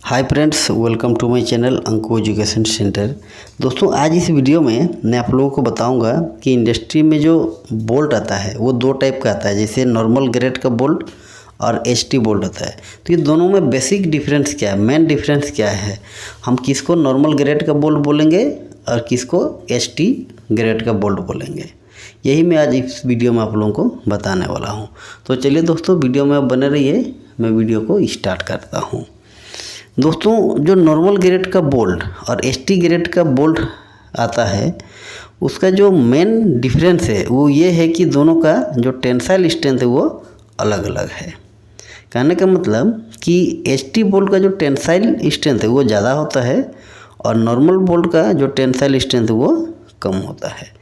Hi friends, welcome to my channel Anko education centre. दोस्तों, आज इस वीडियो में मैं आप लोगों को बताऊंगा कि इंडस्ट्री में जो बोल्ट आता है वो दो टाइप का आता है, जैसे नॉर्मल ग्रेड का बोल्ट और एचटी बोल्ट आता है। तो ये दोनों में बेसिक डिफरेंस क्या है, मेन डिफरेंस क्या है, हम किसको नॉर्मल ग्रेड का बोल्ट बोलेंगे और किसको एचटी ग्रेड का बोल्ट बोलेंगे, यही मैं आज इस वीडियो में आप लोगों को बताने वाला हूँ। तो चलिए दोस्तों, वीडियो में आप बने रहिए, मैं वीडियो को स्टार्ट करता हूँ। दोस्तों, जो नॉर्मल ग्रेड का बोल्ट और एचटी ग्रेड का बोल्ट आता है उसका जो मेन डिफरेंस है वो ये है कि दोनों का जो टेंसाइल स्ट्रेंथ है वो अलग अलग है। कहने का मतलब कि एचटी बोल्ट का जो टेंसाइल स्ट्रेंथ है वो ज़्यादा होता है और नॉर्मल बोल्ट का जो टेंसाइल स्ट्रेंथ है वो कम होता है।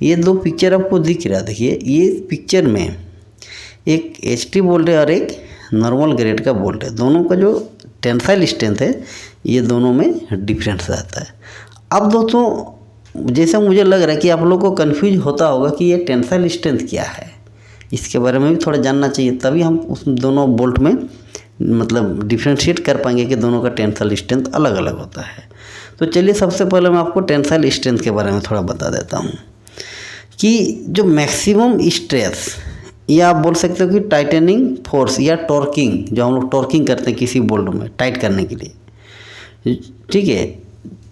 ये दो पिक्चर आपको दिख रहा है, देखिए ये पिक्चर में एक एचटी बोल्ट है और एक नॉर्मल ग्रेड का बोल्ट है। दोनों का जो टेंसाइल स्ट्रेंथ है ये दोनों में डिफरेंस आता है। अब दोस्तों, जैसे मुझे लग रहा है कि आप लोगों को कंफ्यूज होता होगा कि ये टेंसाइल स्ट्रेंथ क्या है, इसके बारे में भी थोड़ा जानना चाहिए, तभी हम उस दोनों बोल्ट में मतलब डिफ्रेंशिएट कर पाएंगे कि दोनों का टेंसाइल स्ट्रेंथ अलग अलग होता है। तो चलिए, सबसे पहले मैं आपको टेंसाइल स्ट्रेंथ के बारे में थोड़ा बता देता हूँ कि जो मैक्सिमम स्ट्रेस या आप बोल सकते हो कि टाइटनिंग फोर्स या टॉर्किंग, जो हम लोग टॉर्किंग करते हैं किसी बोल्ट में टाइट करने के लिए, ठीक है।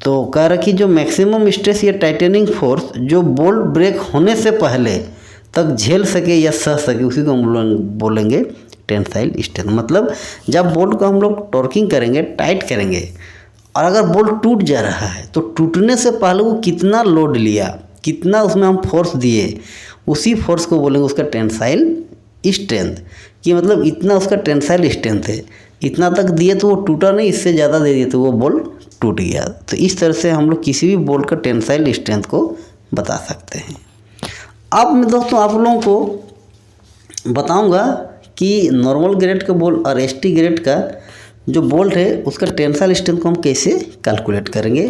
तो कह रहा कि जो मैक्सिमम स्ट्रेस या टाइटनिंग फोर्स जो बोल्ट ब्रेक होने से पहले तक झेल सके या सह सके, उसी को हम लोग बोलेंगे टेंसाइल स्ट्रेंथ। मतलब जब बोल्ट को हम लोग टॉर्किंग करेंगे, टाइट करेंगे, और अगर बोल्ट टूट जा रहा है तो टूटने से पहले वो कितना लोड लिया, कितना उसमें हम फोर्स दिए, उसी फोर्स को बोलेंगे उसका टेंसाइल स्ट्रेंथ। कि मतलब इतना उसका टेंसाइल स्ट्रेंथ है, इतना तक दिए तो वो टूटा नहीं, इससे ज़्यादा दे दिए तो वो बोल्ट टूट गया। तो इस तरह से हम लोग किसी भी बोल्ट का टेंसाइल स्ट्रेंथ को बता सकते हैं। अब मैं दोस्तों आप लोगों को बताऊंगा कि नॉर्मल ग्रेड का बोल्ट और एचटी ग्रेड का जो बोल्ट है उसका टेंसाइल स्ट्रेंथ को हम कैसे कैलकुलेट करेंगे,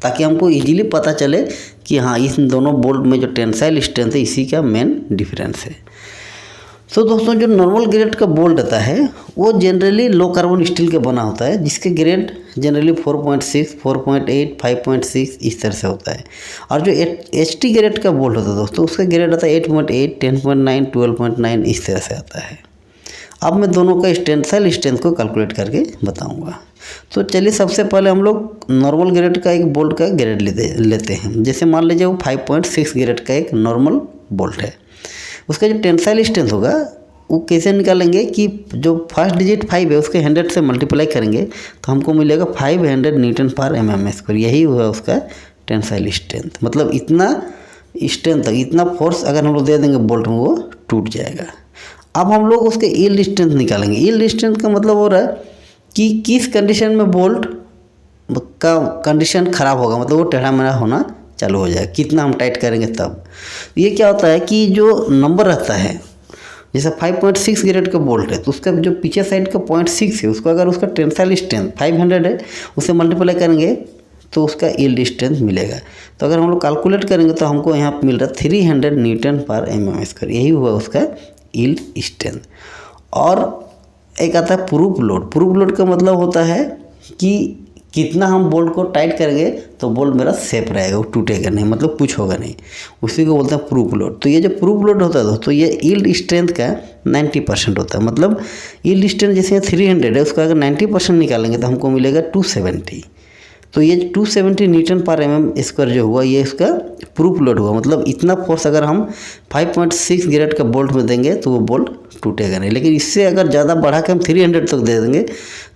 ताकि हमको इजीली पता चले कि हाँ, इन दोनों बोल्ट में जो टेंसाइल स्ट्रेंथ है इसी का मेन डिफरेंस है। तो दोस्तों, जो नॉर्मल ग्रेड का बोल्ट आता है वो जनरली लो कार्बन स्टील का बना होता है, जिसके ग्रेड जनरली 4.6, 4.8, 5.6 इस तरह से होता है। और जो एचटी ग्रेड का बोल्ट होता है दोस्तों, उसका ग्रेड आता है 8.8, 10.9, 12.9 इस तरह से आता है। अब मैं दोनों का टेंसाइल स्ट्रेंथ को कैलकुलेट करके बताऊंगा। तो चलिए, सबसे पहले हम लोग नॉर्मल ग्रेड का एक बोल्ट का ग्रेड लेते हैं। जैसे मान लीजिए वो 5.6 ग्रेड का एक नॉर्मल बोल्ट है, उसका जो टेंसाइल स्ट्रेंथ होगा वो कैसे निकालेंगे कि जो फर्स्ट डिजिट 5 है उसके 100 से मल्टीप्लाई करेंगे तो हमको मिलेगा 500 न्यूटन पर mm²। यही हुआ उसका टेंसाइल स्ट्रेंथ। मतलब इतना स्ट्रेंथ, इतना फोर्स अगर हम लोग दे देंगे बोल्ट में वो टूट जाएगा। अब हम लोग उसके यील्ड स्ट्रेंथ निकालेंगे। यील्ड स्ट्रेंथ का मतलब हो रहा है कि किस कंडीशन में बोल्ट का कंडीशन ख़राब होगा, मतलब वो टेढ़ा मेढ़ा होना चालू हो जाएगा, कितना हम टाइट करेंगे तब। ये क्या होता है कि जो नंबर रहता है, जैसे 5.6 ग्रेड का बोल्ट है तो उसका जो पीछे साइड का 0.6 है, उसको अगर उसका टेंसाइल स्ट्रेंथ 500 है, उससे मल्टीप्लाई करेंगे तो उसका यील्ड स्ट्रेंथ मिलेगा। तो अगर हम लोग कैलकुलेट करेंगे तो हमको यहाँ पर मिल रहा है 300 न्यूटन पर mm²। यही हुआ उसका यील्ड स्ट्रेंथ। और एक आता है प्रूफ लोड। प्रूफ लोड का मतलब होता है कि कितना हम बोल्ट को टाइट करेंगे तो बोल्ट मेरा सेफ रहेगा, वो टूटेगा नहीं, मतलब कुछ होगा नहीं, उसी को बोलते हैं प्रूफ लोड। तो ये जो प्रूफ लोड होता है दोस्तों, ये यील्ड स्ट्रेंथ का 90% होता है। मतलब यील्ड स्ट्रेंथ जैसे 300 है, उसका अगर 90% निकालेंगे तो हमको मिलेगा 270। तो ये 270 न्यूटन पर mm² जो हुआ, ये इसका प्रूफ लोड हुआ। मतलब इतना फोर्स अगर हम 5.6 ग्रेड का बोल्ट में देंगे तो वो बोल्ट टूटेगा नहीं। लेकिन इससे अगर ज़्यादा बढ़ा के हम 300 तक दे देंगे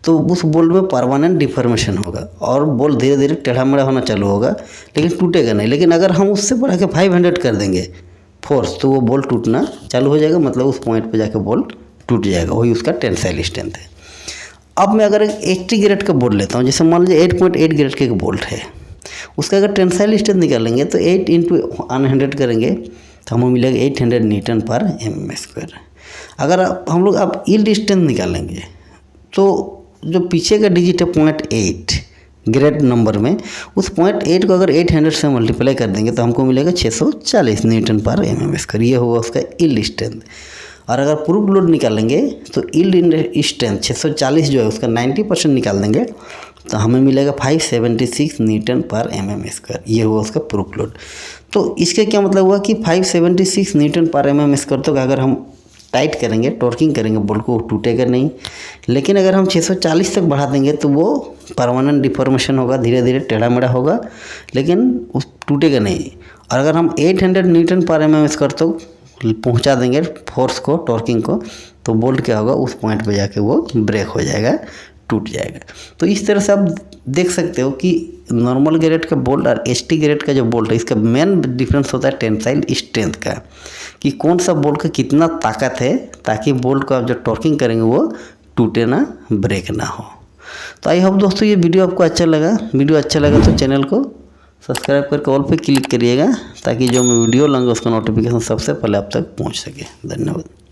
तो उस बोल्ट में परमानेंट डिफॉर्मेशन होगा और बोल्ट धीरे धीरे टेढ़ा मेढ़ा होना चालू होगा, लेकिन टूटेगा नहीं। लेकिन अगर हम उससे बढ़ा के 500 कर देंगे फोर्स तो वो बोल्ट टूटना चालू हो जाएगा, मतलब उस पॉइंट पर जाकर बोल्ट टूट जाएगा। वही उसका टेंसाइल स्ट्रेंथ है। अब मैं अगर एक एचटी ग्रेड का बोल्ट लेता हूँ, जैसे मान लीजिए 8.8 ग्रेड का एक बोल्ट है, उसका अगर टेंसाइल स्ट्रेंथ निकालेंगे तो 8 × 100 करेंगे तो हमें मिलेगा 800 न्यूटन पर mm²। अगर हम लोग अब यील्ड स्ट्रेंथ निकालेंगे तो जो पीछे का डिजिट है 0.8 ग्रेड नंबर में, उस 0.8 को अगर 800 से मल्टीप्लाई कर देंगे तो हमको मिलेगा 640 न्यूटन पर mm²। ये हुआ उसका यील्ड स्ट्रेंथ। और अगर प्रूफ लोड निकालेंगे तो यील्ड स्ट्रेंथ 640 जो है उसका 90% निकाल देंगे तो हमें मिलेगा 576 न्यूटन पर mm²। ये हुआ उसका प्रूफ लोड। तो इसका क्या मतलब हुआ कि 576 न्यूटन पर mm² तो अगर हम टाइट करेंगे, टॉर्किंग करेंगे बोल्ट को, टूटेगा नहीं। लेकिन अगर हम 640 तक बढ़ा देंगे तो वो परमानेंट डिफॉर्मेशन होगा, धीरे धीरे टेढ़ा मेढ़ा होगा, लेकिन उस टूटेगा नहीं। और अगर हम 800 न्यूटन पर mm² तक पहुंचा देंगे फोर्स को, टॉर्किंग को, तो बोल्ट क्या होगा, उस पॉइंट पे जाके वो ब्रेक हो जाएगा, टूट जाएगा। तो इस तरह से आप देख सकते हो कि नॉर्मल ग्रेड का बोल्ट और एचटी ग्रेड का जो बोल्ट है इसका मेन डिफरेंस होता है टेंसाइल स्ट्रेंथ का, कि कौन सा बोल्ट का कितना ताकत है ताकि बोल्ट को आप जो टॉर्किंग करेंगे वो टूटे ना, ब्रेक ना हो। तो आई होप दोस्तों ये वीडियो आपको अच्छा लगा। वीडियो अच्छा लगा तो चैनल को सब्सक्राइब करके ऑल पे क्लिक करिएगा ताकि जो मैं वीडियो लाऊंगा उसका नोटिफिकेशन सबसे पहले आप तक पहुंच सके। धन्यवाद।